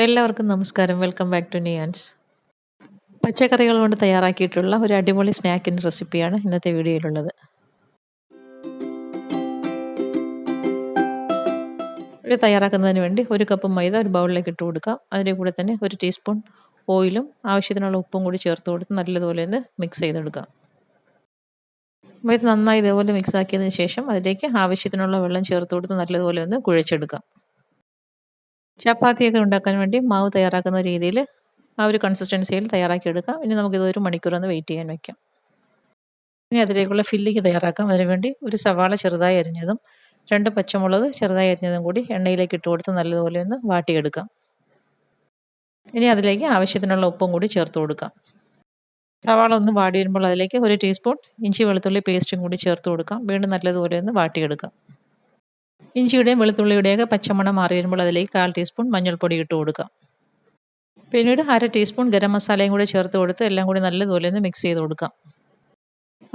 എല്ലാവർക്കും നമസ്കാരം. Welcome back to Niyans. പച്ചക്കറികൾ കൊണ്ട് തയ്യാറാക്കിയിട്ടുള്ള ഒരു അടിപൊളി സ്നാക്കിൻ്റെ റെസിപ്പിയാണ് ഇന്നത്തെ വീഡിയോയിലുള്ളത്. ഇത് തയ്യാറാക്കുന്നതിന് വേണ്ടി ഒരു കപ്പ് മൈദ ഒരു ബൗളിലേക്ക് ഇട്ട് കൊടുക്കാം. അതിൻ്റെ കൂടെ തന്നെ ഒരു ടീസ്പൂൺ ഓയിലും ആവശ്യത്തിനുള്ള ഉപ്പും കൂടി ചേർത്ത് കൊടുത്ത് നല്ലതുപോലെ ഒന്ന് മിക്സ് ചെയ്തെടുക്കാം. മൈദ നന്നായി ഇതേപോലെ മിക്സ് ആക്കിയതിന് ശേഷം അതിലേക്ക് ആവശ്യത്തിനുള്ള വെള്ളം ചേർത്ത് കൊടുത്ത് നല്ലതുപോലെ ഒന്ന് കുഴച്ചെടുക്കാം. ചപ്പാത്തിയൊക്കെ ഉണ്ടാക്കാൻ വേണ്ടി മാവ് തയ്യാറാക്കുന്ന രീതിയിൽ ആ ഒരു കൺസിസ്റ്റൻസിയിൽ തയ്യാറാക്കിയെടുക്കാം. ഇനി നമുക്കിത് ഒരു മണിക്കൂറൊന്ന് വെയിറ്റ് ചെയ്യാൻ വയ്ക്കാം. ഇനി അതിലേക്കുള്ള ഫില്ലിങ് തയ്യാറാക്കാം. അതിനുവേണ്ടി ഒരു സവാള ചെറുതായി അരിഞ്ഞതും 2 പച്ചമുളക് ചെറുതായി അരിഞ്ഞതും കൂടി എണ്ണയിലേക്ക് ഇട്ട് കൊടുത്ത് നല്ലതുപോലെ ഒന്ന് വാട്ടിയെടുക്കാം. ഇനി അതിലേക്ക് ആവശ്യത്തിനുള്ള ഉപ്പും കൂടി ചേർത്ത് കൊടുക്കാം. സവാള ഒന്ന് വാടി വരുമ്പോൾ അതിലേക്ക് ഒരു ടീസ്പൂൺ ഇഞ്ചി വെളുത്തുള്ളി പേസ്റ്റും കൂടി ചേർത്ത് കൊടുക്കാം. വീണ്ടും നല്ലതുപോലെ ഒന്ന് വാട്ടിയെടുക്കാം. ഇഞ്ചിയുടെയും വെളുത്തുള്ളിയുടെയൊക്കെ പച്ചമണം മാറി വരുമ്പോൾ അതിലേക്ക് 1/4 ടീസ്പൂൺ മഞ്ഞൾപ്പൊടി ഇട്ട് കൊടുക്കാം. പിന്നീട് 1/2 ടീസ്പൂൺ ഗരം മസാലയും കൂടി ചേർത്ത് കൊടുത്ത് എല്ലാം കൂടി നല്ലതുപോലെ ഒന്ന് മിക്സ് ചെയ്ത് കൊടുക്കാം.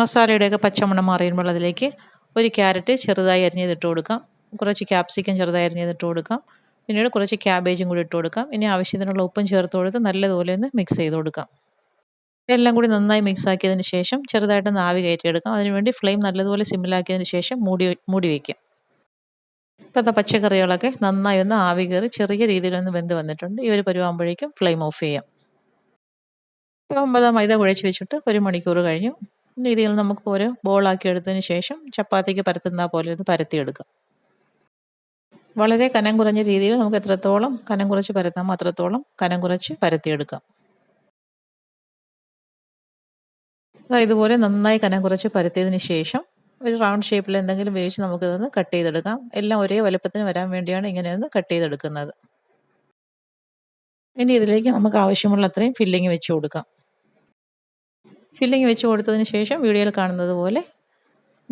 മസാലയുടെയൊക്കെ പച്ചമണം മാറി വരുമ്പോൾ അതിലേക്ക് ഒരു ക്യാരറ്റ് ചെറുതായി അരിഞ്ഞതിട്ട് കൊടുക്കാം. കുറച്ച് ക്യാപ്സിക്കം ചെറുതായി അരിഞ്ഞതിട്ട് കൊടുക്കാം. പിന്നീട് കുറച്ച് ക്യാബേജും കൂടി ഇട്ട് കൊടുക്കാം. ഇനി ആവശ്യത്തിനുള്ള ഉപ്പും ചേർത്ത് കൊടുത്ത് നല്ലതുപോലെ ഒന്ന് മിക്സ് ചെയ്ത് കൊടുക്കാം. എല്ലാം കൂടി നന്നായി മിക്സ് ആക്കിയതിന് ശേഷം ചെറുതായിട്ടൊന്ന് ആവി കയറ്റിയെടുക്കാം. അതിനുവേണ്ടി ഫ്ലെയിം നല്ലതുപോലെ സിമ്മിലാക്കിയതിന് ശേഷം മൂടി വയ്ക്കാം. ഇപ്പോൾ പച്ചക്കറികളൊക്കെ നന്നായി ഒന്ന് ആവി കയറി ചെറിയ രീതിയിലൊന്ന് വെന്ത് വന്നിട്ടുണ്ട്. ഈ ഒരു പരുവാകുമ്പോഴേക്കും ഫ്ലെയിം ഓഫ് ചെയ്യാം. ഇപ്പോൾ മൈദ കുഴച്ച് വെച്ചിട്ട് 1 മണിക്കൂർ കഴിഞ്ഞു. ഇനി ഇതിൽ നമുക്ക് ഓരോ ബോളാക്കി എടുത്തതിന് ശേഷം ചപ്പാത്തിക്ക് പരത്തുന്ന പോലെ ഒന്ന് പരത്തിയെടുക്കാം. വളരെ കനം കുറഞ്ഞ രീതിയിൽ നമുക്ക് എത്രത്തോളം കനം കുറച്ച് പരത്താമോ അത്രത്തോളം കനം കുറച്ച് പരത്തിയെടുക്കാം. ഇതുപോലെ നന്നായി കനം കുറച്ച് പരത്തിയതിന് ശേഷം ഒരു റൗണ്ട് ഷേപ്പിൽ എന്തെങ്കിലും വേവിച്ച് നമുക്കിതൊന്ന് കട്ട് ചെയ്തെടുക്കാം. എല്ലാം ഒരേ വലുപ്പത്തിന് വരാൻ വേണ്ടിയാണ് ഇങ്ങനെയൊന്ന് കട്ട് ചെയ്തെടുക്കുന്നത്. ഇനി ഇതിലേക്ക് നമുക്ക് ആവശ്യമുള്ള അത്രയും ഫില്ലിങ് വെച്ച് കൊടുക്കാം. ഫില്ലിങ് വെച്ച് കൊടുത്തതിന് ശേഷം വീഡിയോയിൽ കാണുന്നത് പോലെ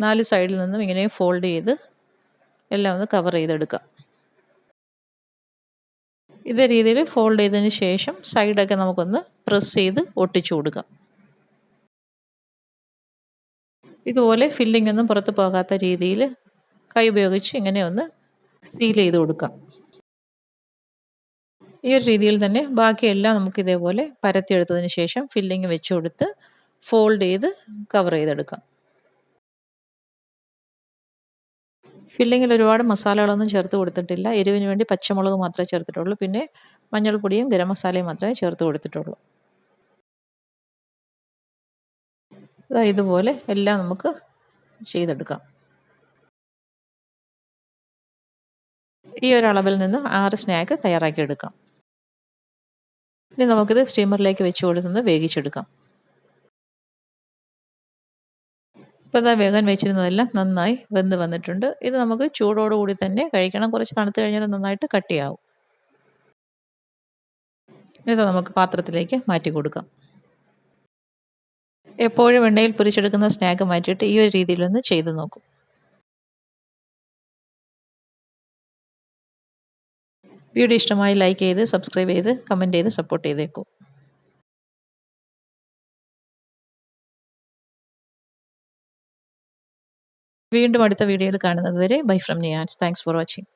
4 സൈഡിൽ നിന്നും ഇങ്ങനെ ഫോൾഡ് ചെയ്ത് എല്ലാം ഒന്ന് കവർ ചെയ്തെടുക്കാം. ഇതേ രീതിയിൽ ഫോൾഡ് ചെയ്തതിന് ശേഷം സൈഡൊക്കെ നമുക്കൊന്ന് പ്രസ് ചെയ്ത് ഒട്ടിച്ചു കൊടുക്കാം. ഇതുപോലെ ഫില്ലിംഗ് ഒന്നും പുറത്ത് പോകാത്ത രീതിയിൽ കൈ ഉപയോഗിച്ച് ഇങ്ങനെ ഒന്ന് സീൽ ചെയ്ത് കൊടുക്കാം. ഈ ഒരു രീതിയിൽ തന്നെ ബാക്കിയെല്ലാം നമുക്ക് ഇതേപോലെ പരത്തിയെടുത്തതിന് ശേഷം ഫില്ലിംഗ് വെച്ച് കൊടുത്ത് ഫോൾഡ് ചെയ്ത് കവർ ചെയ്തെടുക്കാം. ഫില്ലിങ്ങിൽ ഒരുപാട് മസാലകളൊന്നും ചേർത്ത് കൊടുത്തിട്ടില്ല. എരിവിന് വേണ്ടി പച്ചമുളക് മാത്രമേ ചേർത്തിട്ടുള്ളൂ. പിന്നെ മഞ്ഞൾപ്പൊടിയും ഗരം മസാലയും മാത്രമേ ചേർത്ത് കൊടുത്തിട്ടുള്ളൂ. ഇതുപോലെ എല്ലാം നമുക്ക് ചെയ്തെടുക്കാം. ഈ ഒരു അളവിൽ നിന്ന് 6 സ്നാക്ക് തയ്യാറാക്കിയെടുക്കാം. ഇനി നമുക്കിത് സ്റ്റീമറിലേക്ക് വെച്ച് കൊടുത്ത് വേവിച്ചെടുക്കാം. ഇപ്പോൾ വേഗം വെച്ചിരുന്നതെല്ലാം നന്നായി വെന്ത് വന്നിട്ടുണ്ട്. ഇത് നമുക്ക് ചൂടോടുകൂടി തന്നെ കഴിക്കണം. കുറച്ച് തണുത്ത് കഴിഞ്ഞാൽ നന്നായിട്ട് കട്ടിയാവും. ഇത് നമുക്ക് പാത്രത്തിലേക്ക് മാറ്റി കൊടുക്കാം. എപ്പോഴും എണ്ണയിൽ പൊരിച്ചെടുക്കുന്ന സ്നാക്ക് മാറ്റിയിട്ട് ഈ ഒരു രീതിയിലൊന്ന് ചെയ്ത് നോക്കും. വീഡിയോ ഇഷ്ടമായി ലൈക്ക് ചെയ്ത് സബ്സ്ക്രൈബ് ചെയ്ത് കമൻറ്റ് ചെയ്ത് സപ്പോർട്ട് ചെയ്തേക്കും. വീണ്ടും അടുത്ത വീഡിയോയിൽ കാണുന്നത് വരെ bye from Niyans. Thanks for watching.